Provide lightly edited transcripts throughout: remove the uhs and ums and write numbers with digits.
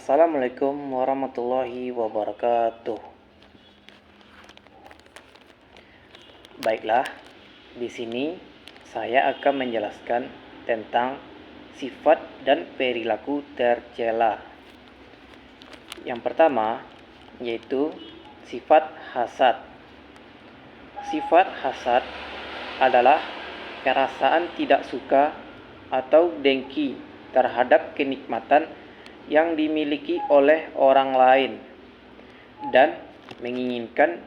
Assalamualaikum warahmatullahi wabarakatuh. Baiklah, di sini saya akan menjelaskan tentang sifat dan perilaku tercela. Yang pertama yaitu sifat hasad. Sifat hasad adalah perasaan tidak suka atau dengki terhadap kenikmatan yang dimiliki oleh orang lain dan menginginkan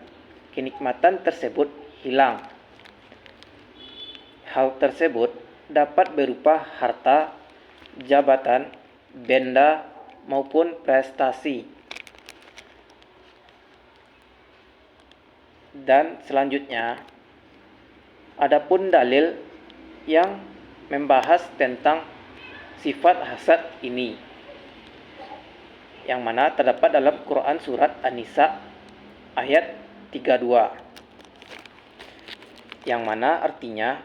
kenikmatan tersebut hilang. Hal tersebut dapat berupa harta, jabatan, benda, maupun prestasi. Dan selanjutnya, adapun dalil yang membahas tentang sifat hasad ini, yang mana terdapat dalam Quran surat An-Nisa ayat 32, yang mana artinya,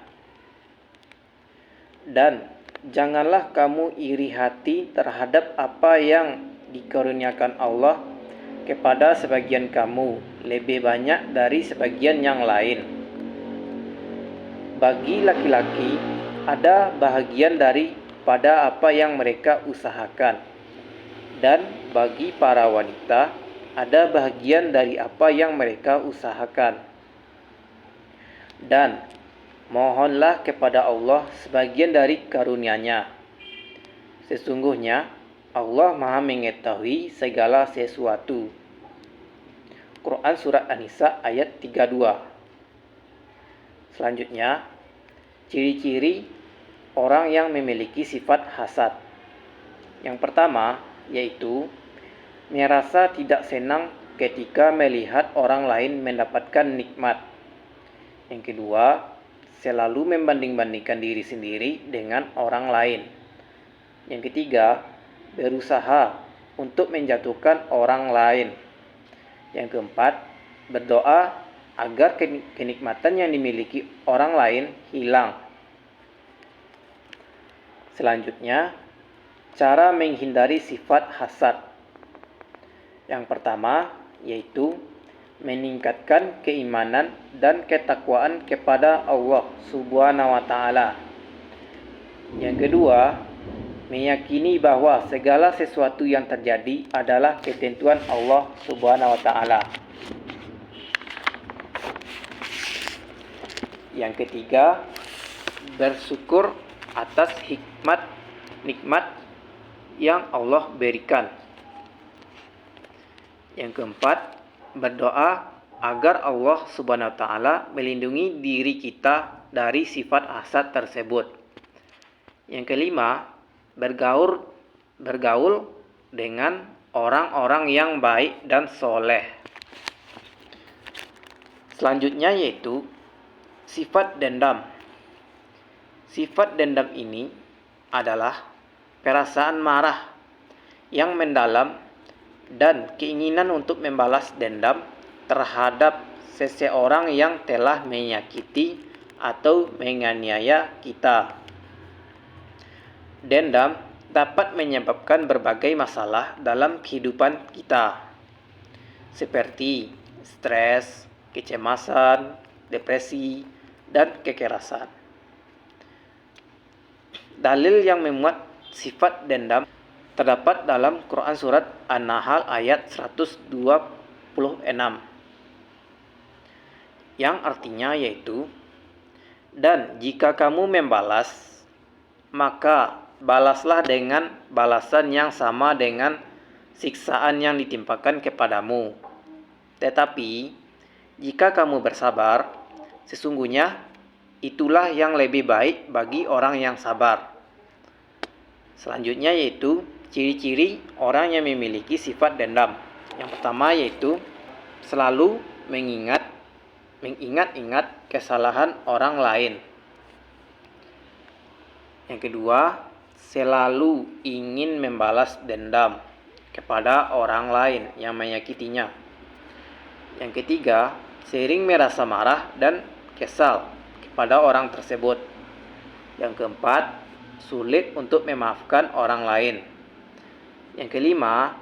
dan janganlah kamu iri hati terhadap apa yang dikaruniakan Allah kepada sebagian kamu lebih banyak dari sebagian yang lain. Bagi laki-laki ada bahagian daripada apa yang mereka usahakan, dan bagi para wanita ada bahagian dari apa yang mereka usahakan. Dan mohonlah kepada Allah sebagian dari karunia-Nya. Sesungguhnya Allah Maha mengetahui segala sesuatu. Quran surat An-Nisa ayat 32. Selanjutnya, ciri-ciri orang yang memiliki sifat hasad. Yang pertama yaitu merasa tidak senang ketika melihat orang lain mendapatkan nikmat. Yang kedua, selalu membanding-bandingkan diri sendiri dengan orang lain. Yang ketiga, berusaha untuk menjatuhkan orang lain. Yang keempat, berdoa agar kenikmatan yang dimiliki orang lain hilang. Selanjutnya, cara menghindari sifat hasad. Yang pertama yaitu meningkatkan keimanan dan ketakwaan kepada Allah Subhanahu wa taala. Yang kedua, meyakini bahwa segala sesuatu yang terjadi adalah ketentuan Allah Subhanahu wa taala. Yang ketiga, bersyukur atas nikmat yang Allah berikan. Yang keempat, berdoa agar Allah Subhanahu wa taala melindungi diri kita dari sifat hasad tersebut. Yang kelima, bergaul dengan orang-orang yang baik dan soleh. Selanjutnya yaitu sifat dendam. Sifat dendam ini adalah perasaan marah yang mendalam dan keinginan untuk membalas dendam terhadap seseorang yang telah menyakiti atau menganiaya kita. Dendam dapat menyebabkan berbagai masalah dalam kehidupan kita, seperti stres, kecemasan, depresi, dan kekerasan. Dalil yang memuat sifat dendam terdapat dalam Quran surat An-Nahl ayat 126, yang artinya yaitu, dan jika kamu membalas, maka balaslah dengan balasan yang sama dengan siksaan yang ditimpakan kepadamu. Tetapi jika kamu bersabar, sesungguhnya itulah yang lebih baik bagi orang yang sabar. Selanjutnya yaitu ciri-ciri orang yang memiliki sifat dendam. Yang pertama yaitu selalu mengingat-ingat kesalahan orang lain. Yang kedua, selalu ingin membalas dendam kepada orang lain yang menyakitinya. Yang ketiga, sering merasa marah dan kesal kepada orang tersebut. Yang keempat, sulit untuk memaafkan orang lain. Yang kelima,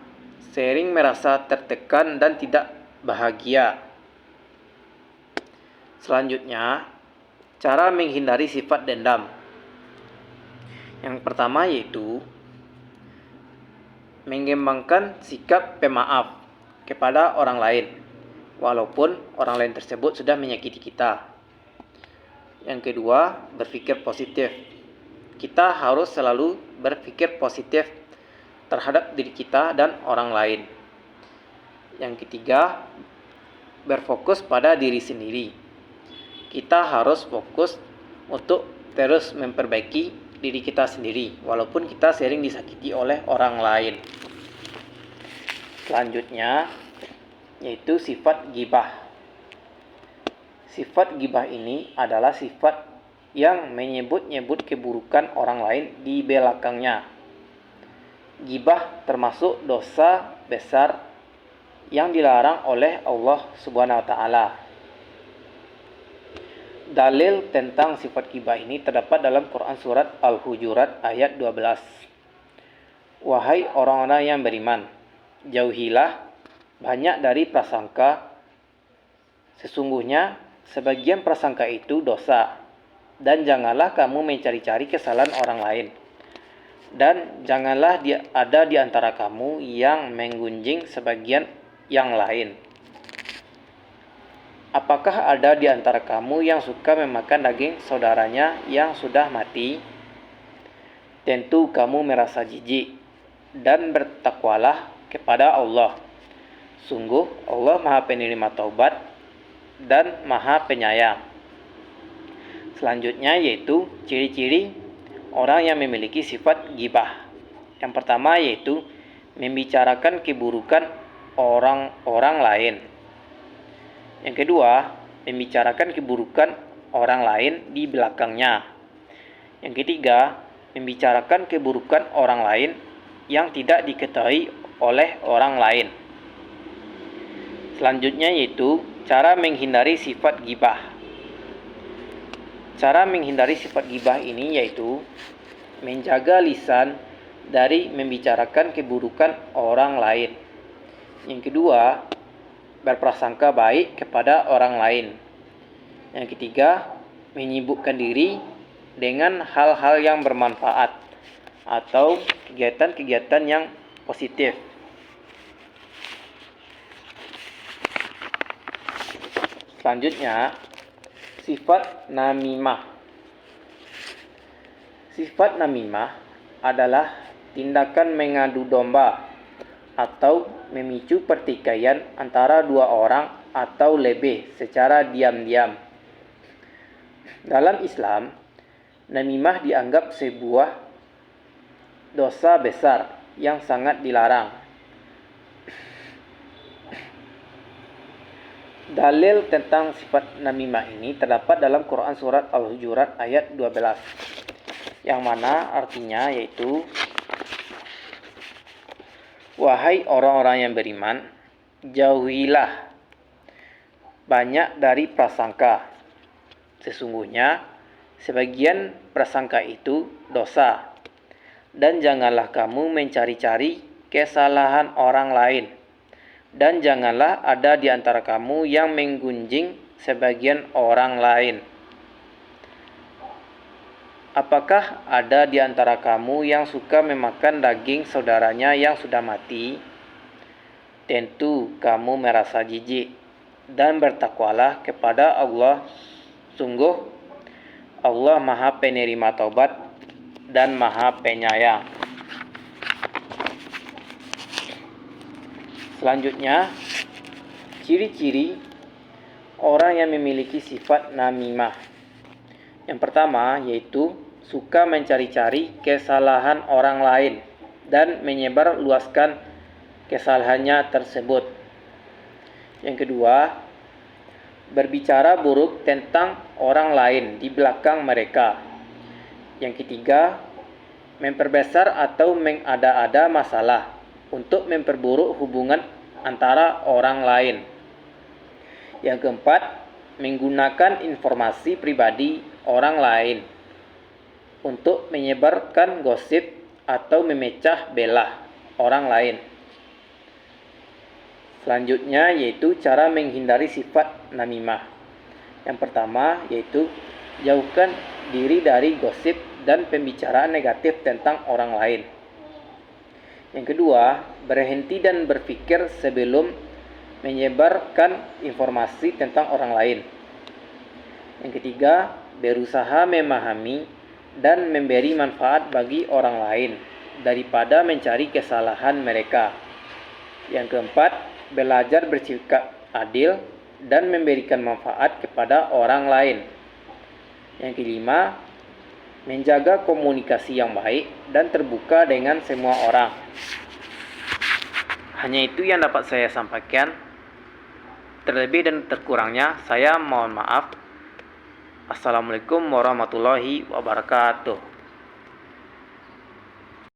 sering merasa tertekan dan tidak bahagia. Selanjutnya, cara menghindari sifat dendam. Yang pertama yaitu mengembangkan sikap pemaaf kepada orang lain, walaupun orang lain tersebut sudah menyakiti kita. Yang kedua, berpikir positif. Kita harus selalu berpikir positif terhadap diri kita dan orang lain. Yang ketiga, berfokus pada diri sendiri. Kita harus fokus untuk terus memperbaiki diri kita sendiri, walaupun kita sering disakiti oleh orang lain. Selanjutnya, yaitu sifat ghibah. Sifat ghibah ini adalah sifat yang menyebut-nyebut keburukan orang lain di belakangnya. Ghibah termasuk dosa besar yang dilarang oleh Allah Subhanahu wa taala. Dalil tentang sifat ghibah ini terdapat dalam Quran surat Al-Hujurat ayat 12. Wahai orang-orang yang beriman, jauhilah banyak dari prasangka. Sesungguhnya sebagian prasangka itu dosa, dan janganlah kamu mencari-cari kesalahan orang lain. Dan janganlah ada di antara kamu yang menggunjing sebagian yang lain. Apakah ada di antara kamu yang suka memakan daging saudaranya yang sudah mati? Tentu kamu merasa jijik, dan bertakwalah kepada Allah. Sungguh Allah Maha Penerima Taubat dan Maha Penyayang. Selanjutnya yaitu ciri-ciri orang yang memiliki sifat ghibah. Yang pertama yaitu membicarakan keburukan orang lain. Yang kedua, membicarakan keburukan orang lain di belakangnya. Yang ketiga, membicarakan keburukan orang lain yang tidak diketahui oleh orang lain. Selanjutnya yaitu cara menghindari sifat ghibah. Cara menghindari sifat ghibah ini yaitu menjaga lisan dari membicarakan keburukan orang lain. Yang kedua, berprasangka baik kepada orang lain. Yang ketiga, menyibukkan diri dengan hal-hal yang bermanfaat atau kegiatan-kegiatan yang positif. Selanjutnya, sifat namimah. Sifat namimah adalah tindakan mengadu domba atau memicu pertikaian antara dua orang atau lebih secara diam-diam. Dalam Islam, namimah dianggap sebuah dosa besar yang sangat dilarang. Dalil tentang sifat namimah ini terdapat dalam Quran surat Al-Hujurat ayat 12, yang mana artinya yaitu, wahai orang-orang yang beriman, jauhilah banyak dari prasangka. Sesungguhnya sebagian prasangka itu dosa, dan janganlah kamu mencari-cari kesalahan orang lain. Dan janganlah ada di antara kamu yang menggunjing sebagian orang lain. Apakah ada di antara kamu yang suka memakan daging saudaranya yang sudah mati? Tentu kamu merasa jijik, dan bertakwalah kepada Allah. Sungguh Allah Maha Penerima Taubat dan Maha Penyayang. Selanjutnya, ciri-ciri orang yang memiliki sifat namimah. Yang pertama yaitu suka mencari-cari kesalahan orang lain dan menyebar luaskan kesalahannya tersebut. Yang kedua, berbicara buruk tentang orang lain di belakang mereka. Yang ketiga, memperbesar atau mengada-ada masalah untuk memperburuk hubungan antara orang lain. Yang keempat, menggunakan informasi pribadi orang lain untuk menyebarkan gosip atau memecah belah orang lain. Selanjutnya yaitu cara menghindari sifat namimah. Yang pertama yaitu jauhkan diri dari gosip dan pembicaraan negatif tentang orang lain. Yang kedua, berhenti dan berpikir sebelum menyebarkan informasi tentang orang lain. Yang ketiga, berusaha memahami dan memberi manfaat bagi orang lain daripada mencari kesalahan mereka. Yang keempat, belajar bersikap adil dan memberikan manfaat kepada orang lain. Yang kelima, menjaga komunikasi yang baik dan terbuka dengan semua orang. Hanya itu yang dapat saya sampaikan. Terlebih dan terkurangnya saya mohon maaf. Assalamualaikum warahmatullahi wabarakatuh.